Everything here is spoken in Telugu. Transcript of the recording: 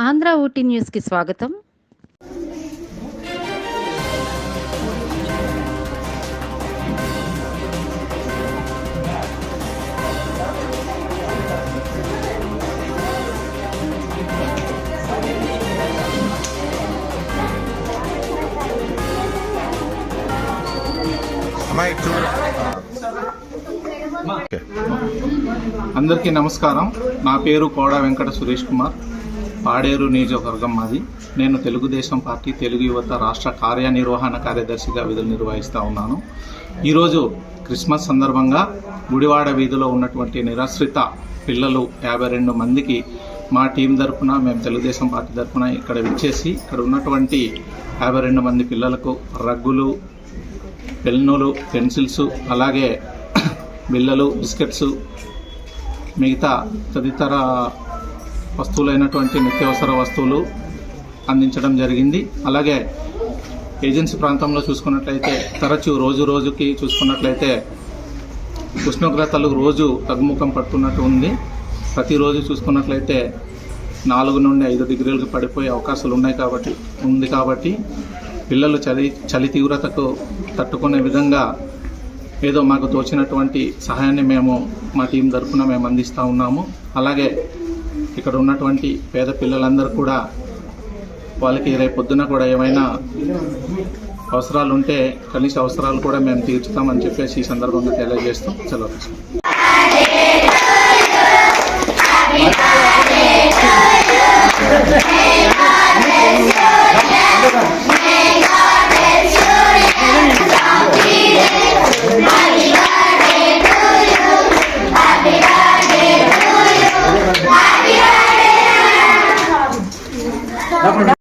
ఆంధ్ర ఊటీ న్యూస్కి స్వాగతం. అందరికీ నమస్కారం. నా పేరు కోడా వెంకట సురేష్ కుమార్. పాడేరు నియోజకవర్గం మాది. నేను తెలుగుదేశం పార్టీ తెలుగు యువత రాష్ట్ర కార్యనిర్వహణ కార్యదర్శిగా విధులు నిర్వహిస్తూ ఉన్నాను. ఈరోజు క్రిస్మస్ సందర్భంగా గుడివాడ వీధిలో ఉన్నటువంటి నిరాశ్రిత పిల్లలు 52 మందికి మా టీం తరఫున, మేము తెలుగుదేశం పార్టీ తరఫున ఇక్కడ విచ్చేసి ఇక్కడ ఉన్నటువంటి 52 మంది పిల్లలకు రగ్గులు, పెన్నులు, పెన్సిల్స్, అలాగే బిళ్ళలు, బిస్కెట్స్, మిగతా తదితర వస్తువులైనటువంటి నిత్యావసర వస్తువులు అందించడం జరిగింది. అలాగే ఏజెన్సీ ప్రాంతంలో చూసుకున్నట్లయితే తరచూ రోజుకి చూసుకున్నట్లయితే ఉష్ణోగ్రతలు రోజు తగ్గుముఖం పడుతున్నట్టు ఉంది. ప్రతిరోజు చూసుకున్నట్లయితే 4 నుండి 5 డిగ్రీలకు పడిపోయే అవకాశాలు ఉంది కాబట్టి పిల్లలు చలి తీవ్రతకు తట్టుకునే విధంగా ఏదో మాకు తోచినటువంటి సహాయాన్ని మా టీం తరఫున మేము అందిస్తూ ఉన్నాము. అలాగే ఇక్కడ ఉన్నటువంటి పేద పిల్లలందరూ కూడా వాళ్ళకి రేపొద్దున కూడా ఏమైనా అవసరాలు ఉంటే కనీస అవసరాలు కూడా మేము తీర్చుతామని చెప్పేసి ఈ సందర్భంగా తెలియజేస్తూ సెలవు తీసుకుంటాం. Happy birthday